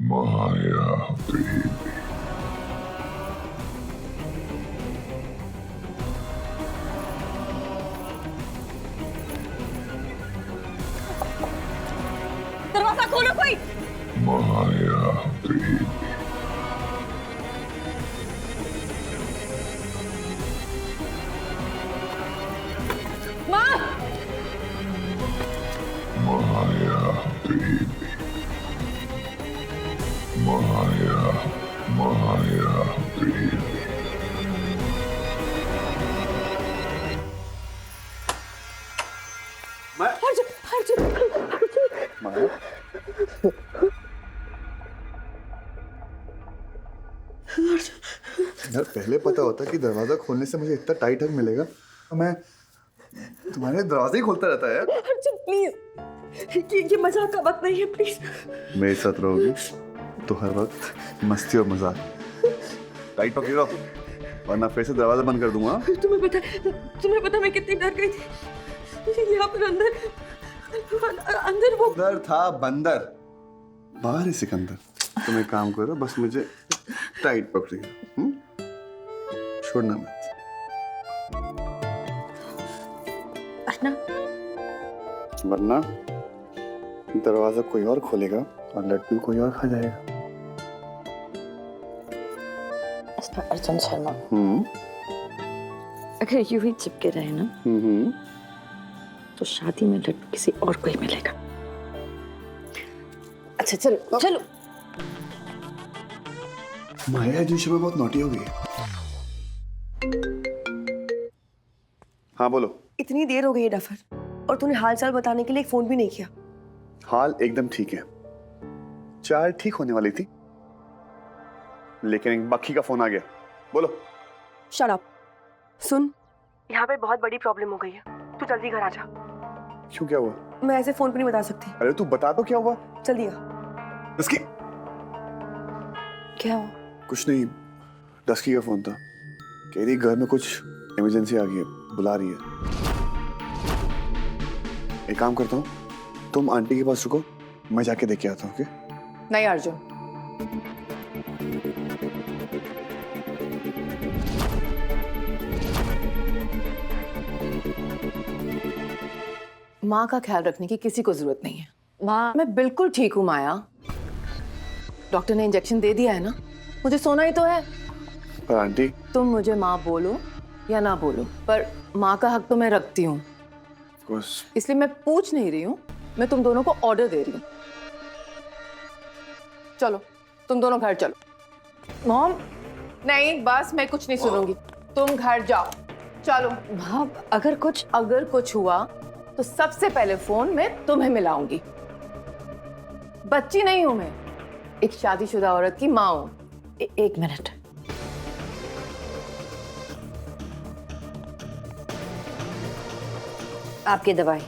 माया देवी। दरवाजा खोलो कोई। माया देवी। माँ। माया देवी। माया माया देवी। अर्जुन अर्जुन माया, यार पहले पता होता कि दरवाजा खोलने से मुझे इतना टाइट हक मिलेगा तो मैं तुम्हारे दरवाजे ही खोलता रहता है यार। अर्जुन प्लीज, ये मजाक का वक्त नहीं है, प्लीज। मेरे साथ रहोगी तो हर वक्त मस्ती और मजाक। टाइट पकड़ो वरना फिर से दरवाजा बंद कर दूंगा। तुम्हें पता मैं कितनी डर गई थी। यहाँ पर अंदर वो अंदर था बंदर, बाहर ही सिकंदर। तुम एक काम करो, बस मुझे टाइट पकड़िए, छोड़ना मत। वरना दरवाजा कोई और खोलेगा और लड्डू कोई और खा जाएगा। अर्जुन शर्मा, अगर यूं ही चिपके रहे ना तो शादी में लड्डू किसी और को ही मिलेगा। अच्छा चलो चलो। माया जी शर्मा बहुत नोटी हो गई है। हाँ बोलो। इतनी देर हो गई है डफर, और तूने हालचाल बताने के लिए एक फोन भी नहीं किया। हाल एकदम ठीक है, चाल ठीक होने वाली थी लेकिन एक बक्खी का फोन आ गया। बोलो। Shut up. सुन, यहाँ पे बहुत बड़ी प्रॉब्लम हो गई है, तू जल्दी घर आ जा। क्यों, क्या हुआ? मैं ऐसे फोन पे नहीं बता सकती। अरे तू बता तो क्या हुआ। जल्दी आ। डस्की। क्या हुआ? कुछ नहीं, डस्की का फोन था, कह रही घर में कुछ इमरजेंसी आ गई है, बुला रही है। एक काम करता हूँ, तुम आंटी के पास रुको, मैं जाके देख के आता हूँ। ओके? नहीं अर्जुन, माँ का ख्याल रखने की किसी को जरूरत नहीं है। माँ, मैं बिल्कुल ठीक हूँ माया। डॉक्टर ने इंजेक्शन दे दिया है ना, मुझे सोना ही तो है। पर आंटी। तुम मुझे माँ बोलो या ना बोलो, पर माँ का हक तो मैं रखती हूँ, इसलिए मैं पूछ नहीं रही हूँ, मैं तुम दोनों को ऑर्डर दे रही हूँ। चलो तुम दोनों घर चलो। मॉम। नहीं बस, मैं कुछ नहीं सुनूंगी, तुम घर जाओ। चलो। माँ, अगर कुछ हुआ तो सबसे पहले फोन मैं तुम्हें मिलाऊंगी। बच्ची नहीं हूं मैं, एक शादीशुदा औरत की माँ हूं। एक मिनट। आपकी दवाई।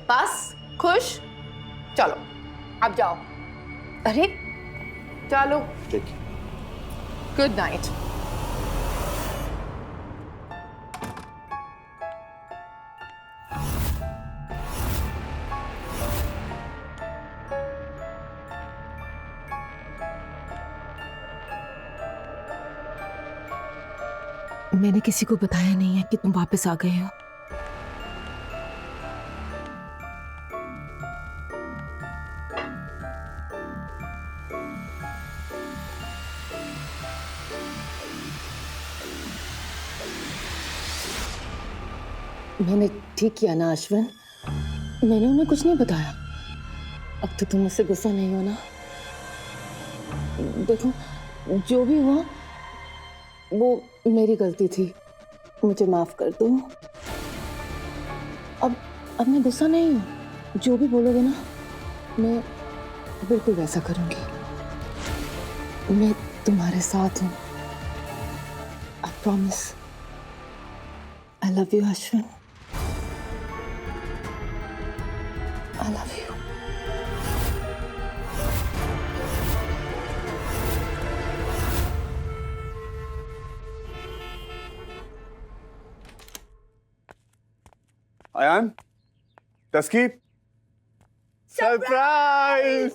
बस खुश? चलो अब जाओ। अरे चलो, ठीक है। Good night. मैंने किसी को बताया नहीं है कि तुम वापस आ गए हो। मैंने ठीक किया ना अश्विन, मैंने उन्हें कुछ नहीं बताया। अब तो तुम मुझसे गुस्सा नहीं हो ना? देखो, जो भी हुआ वो मेरी गलती थी, मुझे माफ कर दो। अब मैं गुस्सा नहीं हूँ, जो भी बोलोगे ना मैं बिल्कुल वैसा करूंगी। मैं तुम्हारे साथ हूँ, I promise. I love you Ashwin, I love you. Ayaan, Taski, surprise.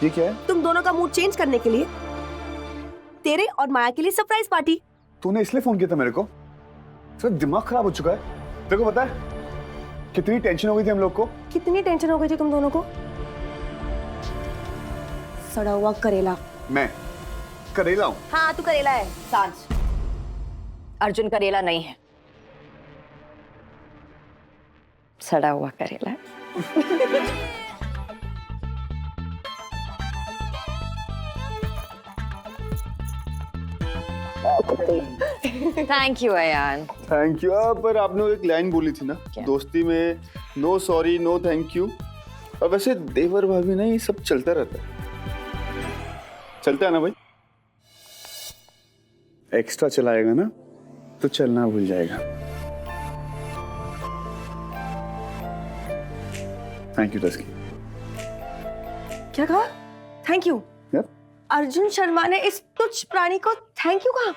ये क्या है? तुम दोनों का मूड चेंज करने के लिए तेरे और माया के लिए सरप्राइज पार्टी। तूने इसलिए फोन किया था मेरे को? सर दिमाग खराब हो चुका है। तेरे को पता है कितनी टेंशन हो गई थी हम लोग को? कितनी टेंशन हो गई थी तुम दोनों को? सड़ा हुआ करेला। मैं करेला हूँ? हाँ तू करेला है। सांझ, अर्जुन करेला नहीं है, सड़ा हुआ करेला है। Thank you Ayaan. Thank you. पर आपने एक लाइन बोली थी ना, दोस्ती में no sorry no thank you. और वैसे देवर भाभी ना ये सब चलता रहता है। चलता है ना भाई? एक्स्ट्रा चलाएगा ना तो चलना भूल जाएगा। Thank you Taski. क्या कहा? Thank you? अर्जुन शर्मा ने इस तुच्छ प्राणी को थैंक यू कहा?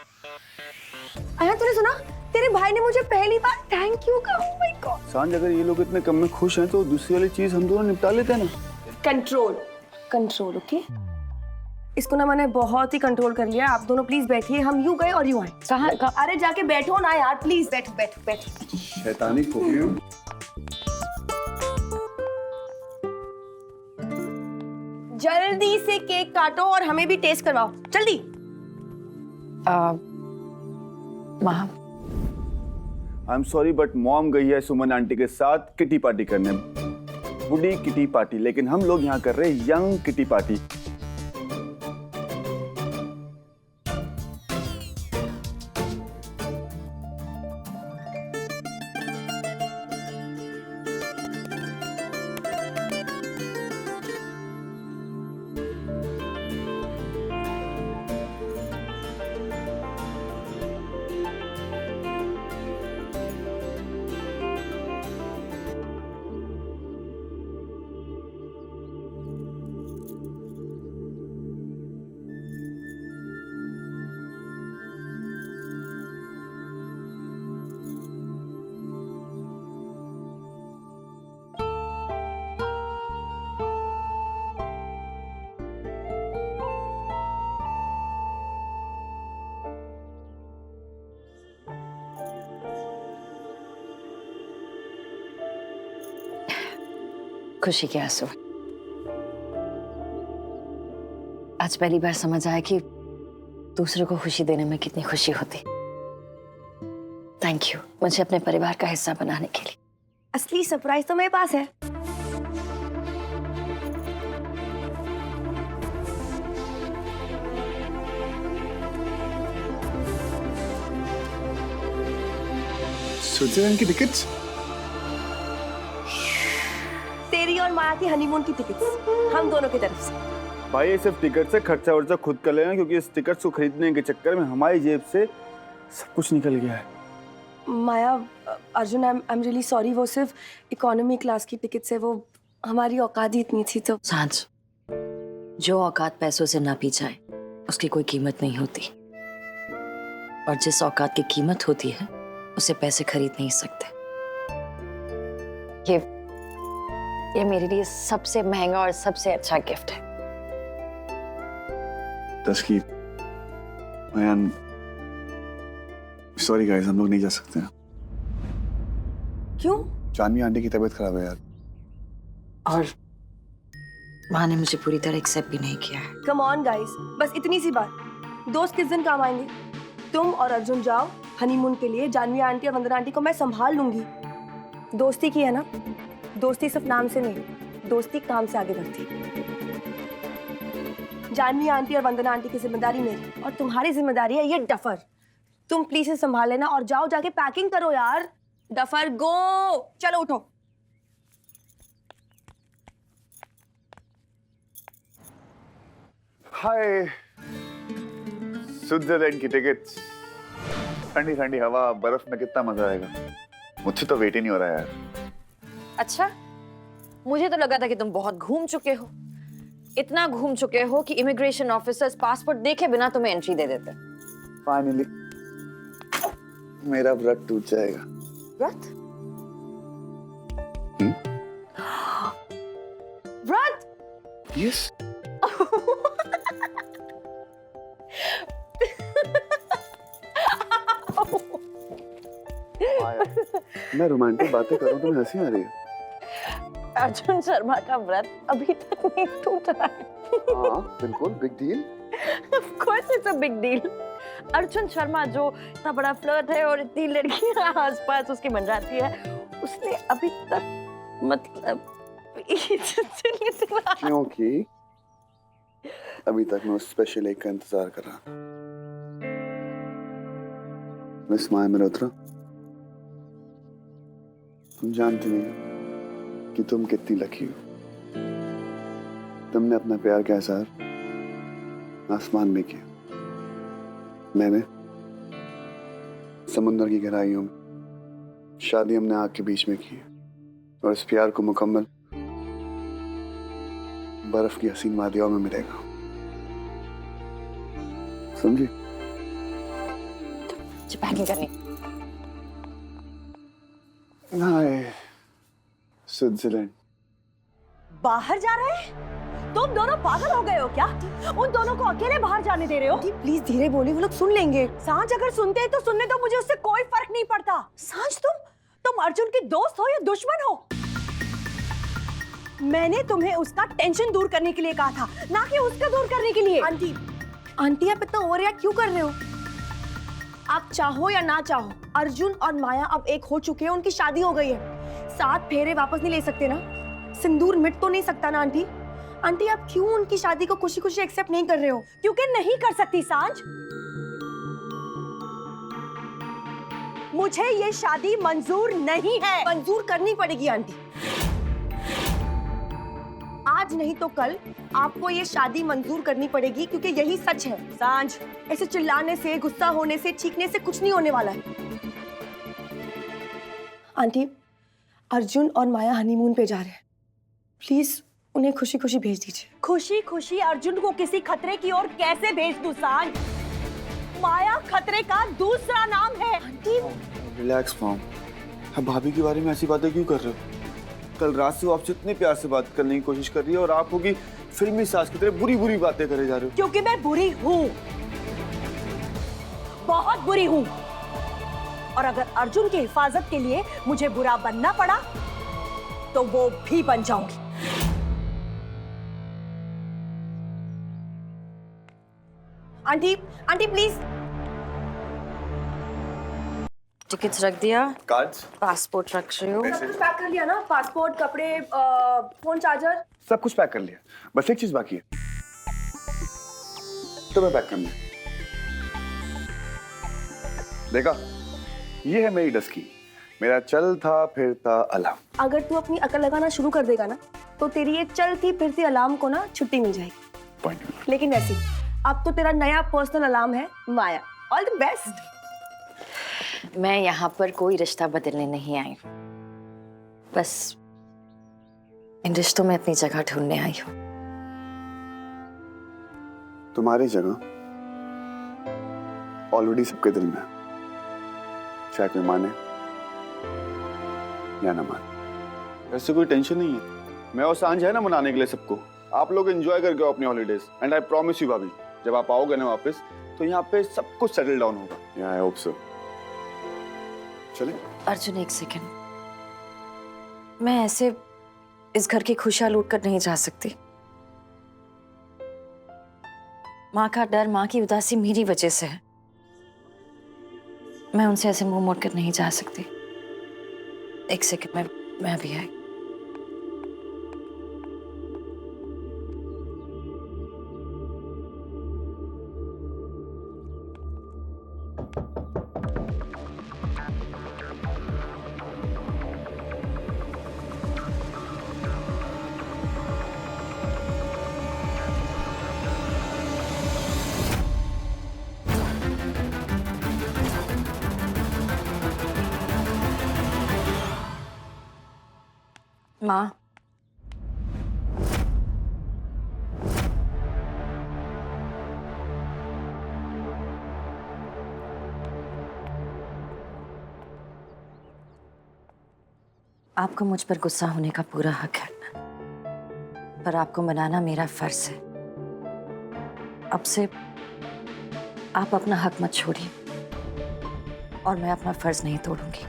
आया तूने सुना? तेरे भाई ने मुझे पहली बार थैंक यू कहा। Oh my God. सांझ, अगर ये लोग इतने कम में खुश हैं तो दूसरी वाली चीज हम दोनों निपटा लेते हैं ना। Control control. ओके, इसको ना मैंने बहुत ही कंट्रोल कर लिया। आप दोनों प्लीज बैठिए। हम यूं गए और यूं आए। कहाँ? अरे जाके बैठो ना यार, प्लीज बैठो बैठो बैठो। शैतानी खोपड़ी हूँ। जल्दी से केक काटो और हमें भी टेस्ट करवाओ, जल्दी। माँ, I am sorry but mom गई है सुमन आंटी के साथ किटी पार्टी करने। बूढ़ी किटी पार्टी, लेकिन हम लोग यहाँ कर रहे हैं यंग किटी पार्टी। खुशी के आंसू। आज पहली बार समझ आया कि दूसरों को खुशी देने में कितनी खुशी होती। थैंक यू मुझे अपने परिवार का हिस्सा बनाने के लिए। असली सरप्राइज तो मेरे पास है। स्विट्जरलैंड की टिकट्स? तेरी और माया की हनीमून की टिकट्स हम दोनों की तरफ से। भाई ये सिर्फ टिकट से खर्चा वर्चा खुद कर लेना, क्योंकि इस टिकट्स को खरीदने के चक्कर में हमारी जेब से सब कुछ निकल गया है। Maya, Arjun, I am really sorry. वो सिर्फ इकोनॉमी क्लास की टिकट्स है, वो हमारी औकात ही इतनी थी। तो सांझ, जो औकात पैसों से ना पी जाए उसकी कोई कीमत नहीं होती, और जिस औकात की कीमत होती है उसे पैसे खरीद नहीं सकते। ये मेरे लिए सबसे महंगा और सबसे अच्छा गिफ्ट है। तस्की, अयान, सॉरी गाइस, हम लोग नहीं जा सकते हैं। क्यों? जानवी आंटी की तबीयत खराब है यार। और माँ ने मुझे पूरी तरह एक्सेप्ट भी नहीं किया है। कम ऑन गाइस, बस इतनी सी बात। दोस्त किस दिन काम आएंगे? तुम और अर्जुन जाओ हनीमून के लिए। जानवी आंटी और वंदना आंटी को मैं संभाल लूंगी। दोस्ती की है ना, दोस्ती सिर्फ नाम से नहीं, दोस्ती काम से आगे बढ़ती। जानवी आंटी और वंदना आंटी की जिम्मेदारी मेरी, और तुम्हारी जिम्मेदारी है ये डफर। तुम प्लीज इसे संभाल लेना और जाओ जाके पैकिंग करो यार। डफर गो, चलो उठो। हाय, स्विट्जरलैंड की टिकट्स, ठंडी ठंडी हवा, बर्फ में कितना मजा आएगा। मुझे तो वेट ही नहीं हो रहा है यार। अच्छा, मुझे तो लगा था कि तुम बहुत घूम चुके हो, इतना घूम चुके हो कि इमिग्रेशन ऑफिसर्स पासपोर्ट देखे बिना तुम्हें एंट्री दे देते। फाइनली मेरा व्रत टूट जाएगा। व्रत? व्रत? यस। मैं रोमांटिक बातें करूं तो हंसी आ रही है। अर्जुन शर्मा का व्रत अभी तक नहीं टूटा है। हाँ बिल्कुल, big deal. Of course it's a big deal. Arjun Sharma जो इतना बड़ा फ्लर्ट है और इतनी लड़कियां आसपास उसकी बन जाती है, उसने अभी तक मतलब क्योंकि अभी तक मैं उस स्पेशल एक का इंतजार कर रहा। मिस माया मल्होत्रा, तुम जानती नहीं हो कि तुम कितनी लकी हो। तुमने अपना प्यार का इज़हार आसमान में किया, मैंने समुद्र की गहराइयों में, शादी हमने आग के बीच में की और इस प्यार को मुकम्मल बर्फ की हसीन वादियों में मिलेगा। समझी? पैकिंग करनी। हाय स्विट्जरलैंड। बाहर जा रहे हैं? तुम दोनों पागल हो गए हो क्या? उन दोनों को अकेले बाहर जाने दे रहे हो? प्लीज धीरे बोली, वो लोग सुन लेंगे। सांझ अगर सुनते हैं तो सुनने दो, मुझे उससे कोई फर्क नहीं पड़ता। सांझ तुम अर्जुन की दोस्त हो या दुश्मन हो? मैंने तुम्हें उसका टेंशन दूर करने के लिए कहा था, ना कि उसका दूर करने के लिए। आंटी आप इतना ओवररिएक्ट क्यों कर रहे हो? आप चाहो या ना चाहो, अर्जुन और माया अब एक हो चुके हैं, उनकी शादी हो गई है। 7 फेरे वापस नहीं ले सकते ना? सिंदूर मिट तो नहीं सकता ना आंटी? आंटी आप क्यों उनकी शादी को खुशी खुशी एक्सेप्ट नहीं कर रहे हो? क्योंकि नहीं कर सकती सांझ। मुझे ये शादी मंजूर नहीं है। मंजूर करनी पड़ेगी आंटी। आज नहीं तो कल आपको ये शादी मंजूर करनी पड़ेगी, क्योंकि यही सच है। सांझ, ऐसे चिल्लाने से, गुस्सा होने से, चीखने से कुछ नहीं होने वाला है। आंटी, अर्जुन और माया हनीमून पे जा रहे हैं, प्लीज उन्हें खुशी खुशी भेज दीजिए। खुशी खुशी अर्जुन को किसी खतरे की ओर कैसे भेज दूं सांझ? माया खतरे का दूसरा नाम है। आंटी रिलैक्स मॉम, अब भाभी के बारे में ऐसी बातें क्यों कर रहे हो? कल रात से वो आपसे इतने प्यार से बात करने की कोशिश कर रही है और आप होगी फिल्मी सास की तरह बुरी बुरी बातें करे जा रहे हो। क्योंकि मैं बुरी हूँ, बहुत बुरी हूँ, और अगर अर्जुन की हिफाजत के लिए मुझे बुरा बनना पड़ा तो वो भी बन जाऊंगी। Aunty aunty please. टिकट्स रख दिया, कार्ड्स, पासपोर्ट रख रही हूँ। सब कुछ पैक कर लिया ना? पासपोर्ट, कपड़े, फोन, चार्जर, सब कुछ पैक कर लिया, बस एक चीज बाकी है, तो मैं पैक करना। देखा, ये है मेरी डस्की, मेरा चलता फिरता अलार्म। अगर तू अपनी अकल लगाना शुरू कर देगा ना, तो तेरी ये चलती फिरती अलार्म को ना छुट्टी मिल जाएगी। पॉइंट। लेकिन वैसे अब तो तेरा नया पर्सनल अलार्म है माया। All the best. मैं यहाँ पर कोई रिश्ता बदलने नहीं आई हूँ, बस इन रिश्तों में अपनी जगह ढूंढने आई हूँ। तुम्हारी जगह ऑलरेडी सबके दिल में है, चाहे कोई माने या ना माने। ऐसे कोई टेंशन नहीं है, मैं और सांझ है ना मनाने के लिए सबको। आप लोग एंजॉय करके आओ अपनी holidays, and I promise you भाभी, जब आप आओगे ना वापस तो यहाँ पे सब कुछ सेटल डाउन होगा। I hope so. चले? अर्जुन एक सेकंड, मैं ऐसे इस घर की खुशियां लूट कर नहीं जा सकती। माँ का डर, माँ की उदासी मेरी वजह से है। मैं उनसे ऐसे मुंह मोड़ कर नहीं जा सकती। एक सेकंड, मैं भी आई। माँ, आपको मुझ पर गुस्सा होने का पूरा हक है, पर आपको मनाना मेरा फर्ज है। अब से आप अपना हक मत छोड़िए और मैं अपना फर्ज नहीं तोड़ूंगी।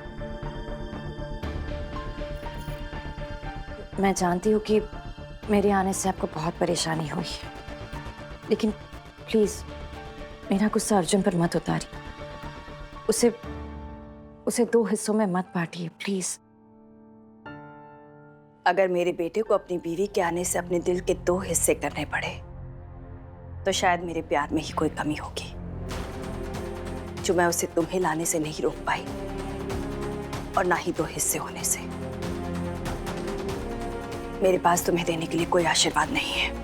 मैं जानती हूँ कि मेरे आने से आपको बहुत परेशानी हुई है, लेकिन प्लीज मेरा गुस्सा अर्जुन पर मत उतारिए। उसे 2 हिस्सों में मत बांटिए प्लीज। अगर मेरे बेटे को अपनी बीवी के आने से अपने दिल के 2 हिस्से करने पड़े तो शायद मेरे प्यार में ही कोई कमी होगी जो मैं उसे तुम्हें लाने से नहीं रोक पाई और ना ही 2 हिस्से होने से। मेरे पास तुम्हें देने के लिए कोई आशीर्वाद नहीं है।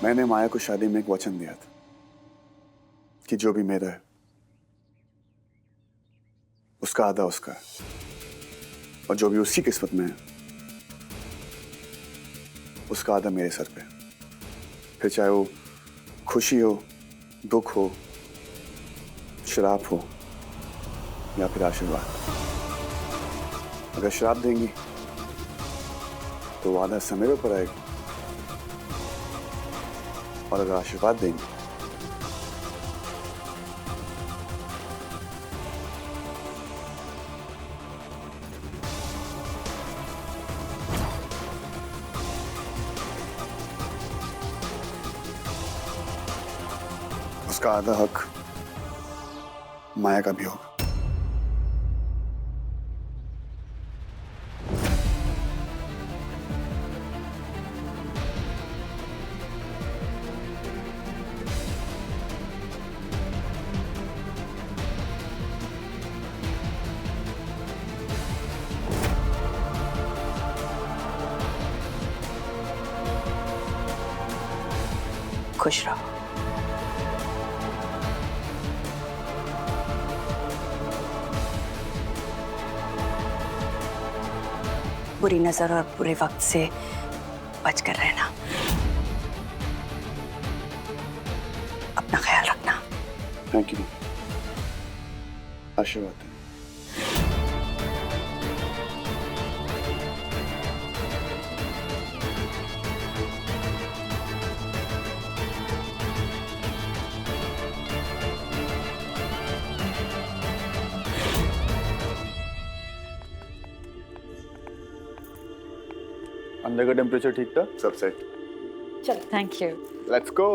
मैंने माया को शादी में एक वचन दिया था कि जो भी मेरा है उसका आधा उसका है, और जो भी उसकी किस्मत में है उसका आधा मेरे सर पे। फिर चाहे वो खुशी हो, दुख हो, श्राप हो या फिर आशीर्वाद। अगर श्राप देंगी तो वो आधा समय ऊपर आएगा, और अगर आशीर्वाद देंगे उसका आधा हक माया का भी होगा। खुश रहो। बुरी नजर और बुरे वक्त से बचकर रहना। अपना ख्याल रखना। Thank you. आशीर्वाद दें। अंदर का टेम्परेचर ठीक था, सब सेट। चलो, थैंक यू। Let's go.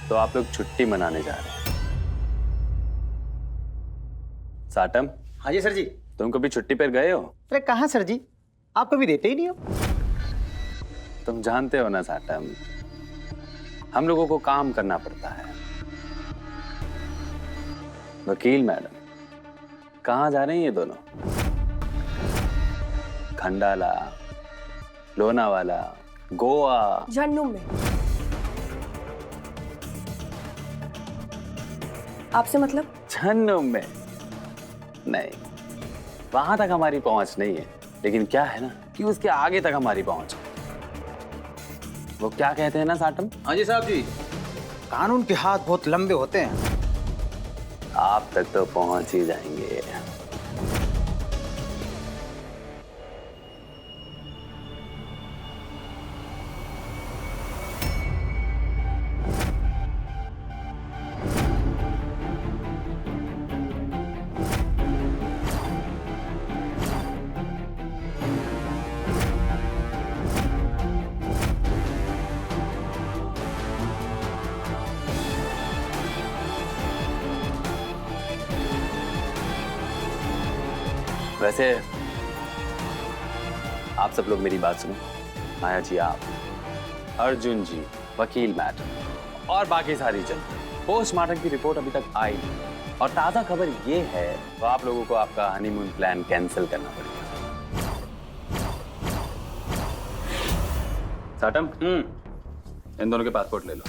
तो आप लोग छुट्टी मनाने जा रहे हैं? साटम। हाँ जी सर जी। तुम कभी छुट्टी पर गए हो? अरे कहाँ सर जी, आप कभी देते ही नहीं हो। तुम जानते हो ना साटम, हम लोगों को काम करना पड़ता है। वकील मैडम, कहाँ जा रहे हैं ये दोनों? खंडाला, लोनावाला, गोवा। झन्नूम में। आपसे मतलब? झन्नूम में नहीं, वहां तक हमारी पहुंच नहीं है, लेकिन क्या है ना कि उसके आगे तक हमारी पहुंच है। वो क्या कहते हैं ना साटम? हाँ जी साहब जी, कानून के हाथ बहुत लंबे होते हैं। आप तक तो पहुंच ही जाएंगे। वैसे आप सब लोग मेरी बात सुनो। माया जी, आप, अर्जुन जी, वकील मैडम और बाकी सारी जनता, पोस्टमार्टम की रिपोर्ट अभी तक आई नहीं और ताजा खबर ये है तो आप लोगों को आपका हनीमून प्लान कैंसिल करना पड़ेगा। साटम, इन दोनों के पासपोर्ट ले लो।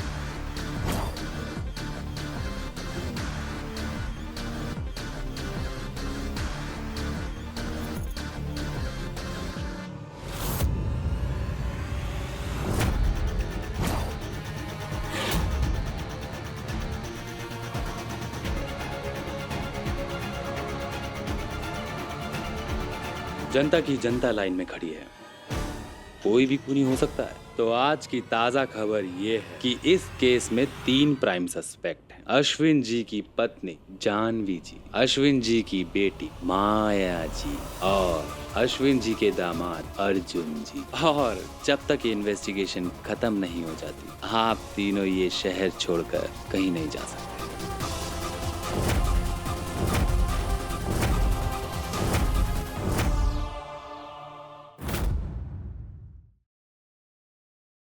जनता की जनता लाइन में खड़ी है, कोई भी खूनी हो सकता है। तो आज की ताजा खबर ये है कि इस केस में 3 प्राइम सस्पेक्ट हैं। अश्विन जी की पत्नी जानवी जी, अश्विन जी की बेटी माया जी और अश्विन जी के दामाद अर्जुन जी। और जब तक ये इन्वेस्टिगेशन खत्म नहीं हो जाती, आप तीनों ये शहर छोड़कर कहीं नहीं जा सकते।